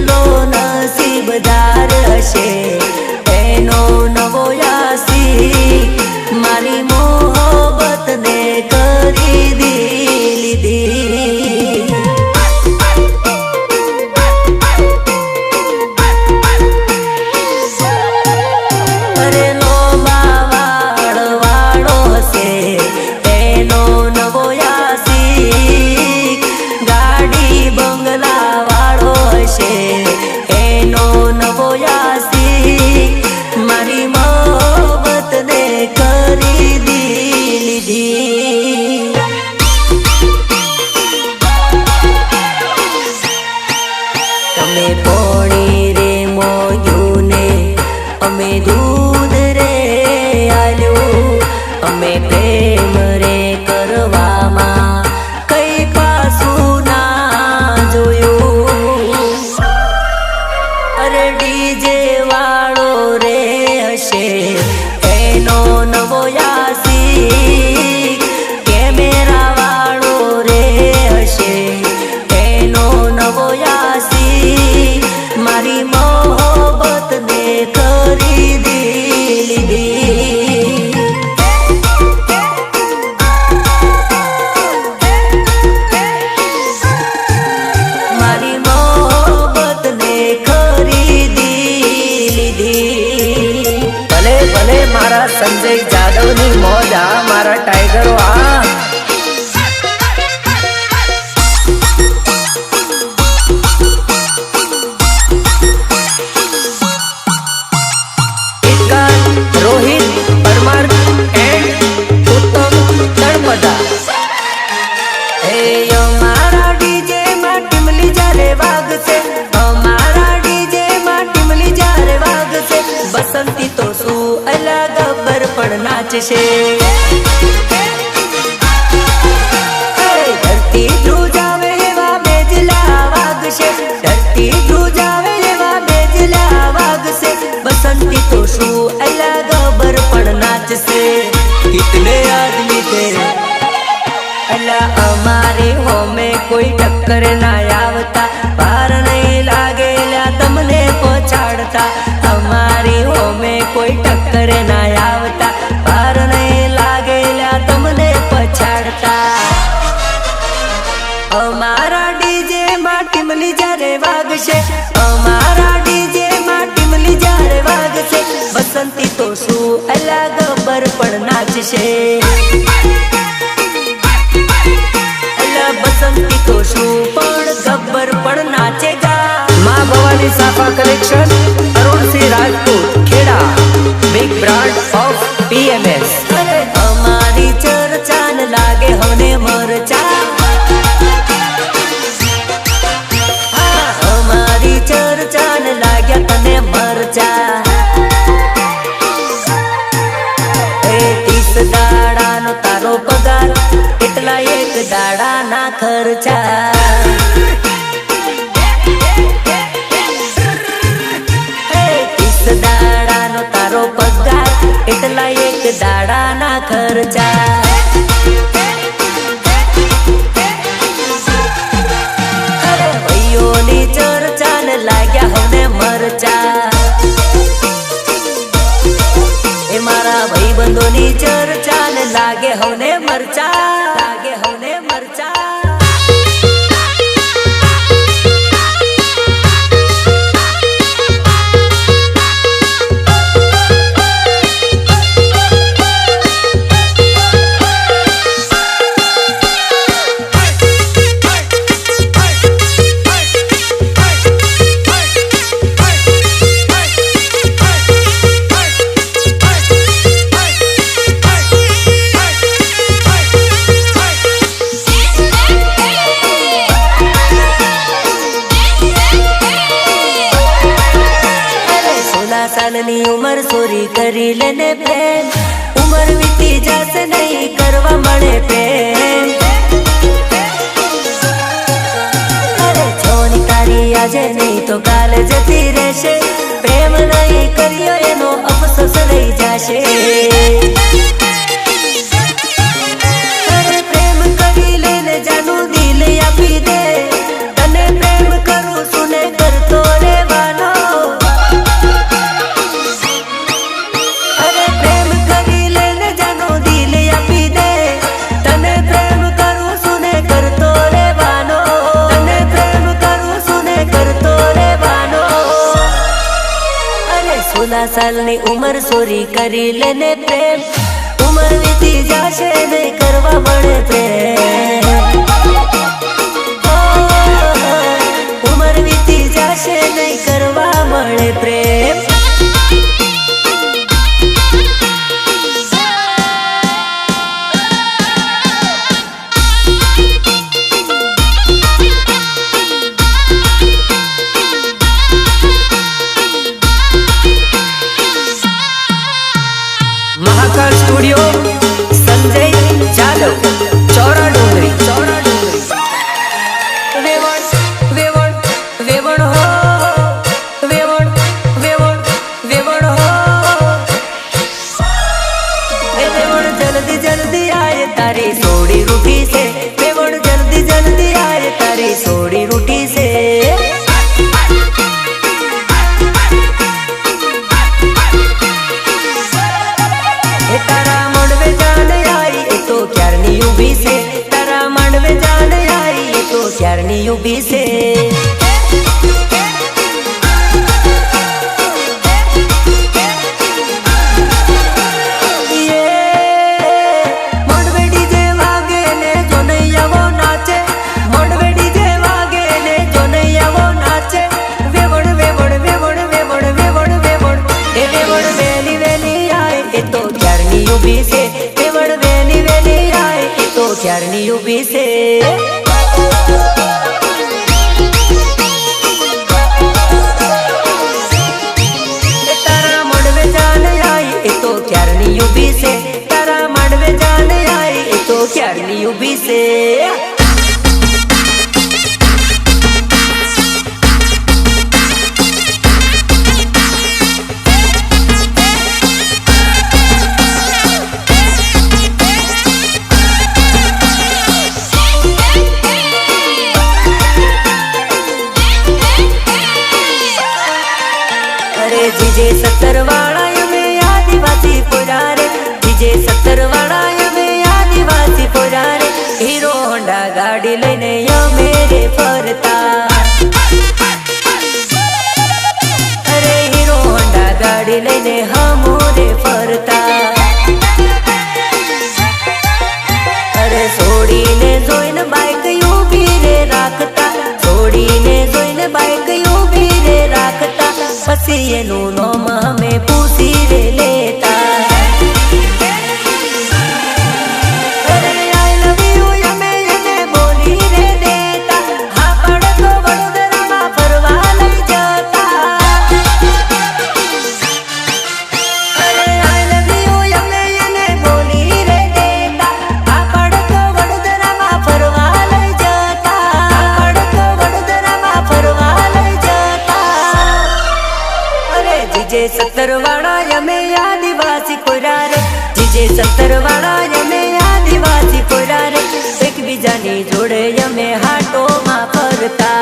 કેટલો નસીબદાર હશે એનો નવો યાસી મારી મોહબ્બતને કરી લીધી અરે લોબા વાળો હશે એનો નવો યાસી ગાડી બંગલા વાળો હશે એનો નવો યાસી મારી મોહબ્બતને કરી લીધી તમે પોણી રે મોયું ને અમે દૂધ રે આલ્યું અમે પ્રેમ રે કરવામાં કઈ પાછું ના જોયું અરે ડીજે વાળો રે હશે એનો નવો યાસી કેમેરા વાળો રે હશે એનો નવો યાસી મારી મોહબ્બતને કરી લીધી મારી મોહબ્બતને ખરીદી લીધી ભલે ભલે મારા સંજય જાદવની મોજ આ મારા ટાઈગરો આ રોહિત પરમાર એન્ડ ઉત્તમ તળપદા હે અમારા ડીજે માં ટીમલી જ્યારે વાગશે અમારા ડીજે માં ટીમલી જ્યારે વાગશે બસંતી તો શું અલા ગબ્બર પણ નાચશે ધરતી ધ્રુજાવે એવા બેજલા વાગશે ધરતી ધ્રુજાવે એવા બેજલા વાગશે बसंती तो शू अलग बर पण नाचसे कितने आदमी थे अल्लाह हमारे हो में कोई टक्कर ना आवता पार नहीं लागेला तमने पछाड़ता हमारी हो में कोई टक्कर ना आवता पार नहीं लागेला तमने पछाड़ता हमारा डीजे માં ટીમલી જ્યારે વાગશે અમારા ડીજે માં ટીમલી જ્યારે વાગશે બસંતી તો શું અલા ગબ્બર પણ નાચશે અલા બસંતી તો શું પણ ગબ્બર પણ નાચેગા માં Bhavani Safa collection Arun Singh Rajput Kheda big brand of PMS અમારી ચર્ચાન લાગે હોને મરચા ચર્ચાન લાગ્યા તને મરચા 30 દાડાનો તારો પગાર એટલા એક દાડાના ખર્ચા 30 દાડાનો તારો પગાર એટલા એક દાડાના ખર્ચા ભાઈઓની ચર્ચાન લાગ્યા હોને મરચા એ મારા ભાઈબંધોની ચર્ચાન લાગે હોને મરચા લાગે હોને મરચા सालनी उमर सोरी करी लेने प्रेम उमर बीती जासे नहीं करवा मळे प्रेम अरे छोनी तारी આજે नहीं तो काल जती રહેશે प्रेम नहीं करियो एनो अफसोस रही जाशे अरे प्रेम करी लेने जानू दिल आपी दे तने प्रेम करू सुने करतो 14 सालनी उम्र सोरी करी लेने प्रेम उम्र वीती जाशे नहीं करवा बड़े प्रेम उम्र वीती जाशे नहीं करवा बड़े प्रेम महाकाल स्टूडियो संजय जादव चौरा डोंगरी वेवण वेवण वेवण हो वेवण वेवण वेवण हो वेवण जल्दी जल्दी आए तारी सोड़ी रूठी से वेवण जल्दी जल्दी आए तारी सोड़ी रूठी से तारा मंडवे जान आई तो क्यारनी उभी से तारा मंडवे जान आई तो क्यारनी उभी से ये मंडवे डीजे वागे ने जो नैया वो नाचे मंडवे डीजे वागे ने जो नैया वो नाचे वेवण वेवण वेवण वेवण वेवण वेवण ए वेवण वेली वेली आए ए तो क्यारनी उभी से वेवण वेली वेली आए ए तो क्यारनी उभी से तारा मंडवे जान आई ए तो क्यारनी उभी से तारा मंडवे जान आई ए तो क्यारनी उभी से जीजे 70 वाला में आदिवासी पुरारे जीजे 70 वाला में आदिवासी पुरारे हीरो होंडा गाड़ी लेने यो मेरे फरता अरे हीरो होंडा गाड़ी लेने हमोरे फरता अरे सोड़ी ने जोइन बाइक यूं भी रे राखता सोड़ी ने जोइन बाइक यूं भी रे राखता पसी ये नूनो में पूसी रे लेता अरे आई लव यू यमे बोली रे देता हाँ पड़ तो वडोदरा में फरवा लई जाता अरे आई लव यू यमे बोली रे देता हाँ पड़ तो वडोदरा में फरवा लई जाता पड़ तो वडोदरा में फरवा लई जाता जीजे 70 वाला यमे आदिवासी पुरारे जीजे 70 वाला यमे आदिवासी पुरारे एक बीजानी जोड़े यमे हाटो मा फरता।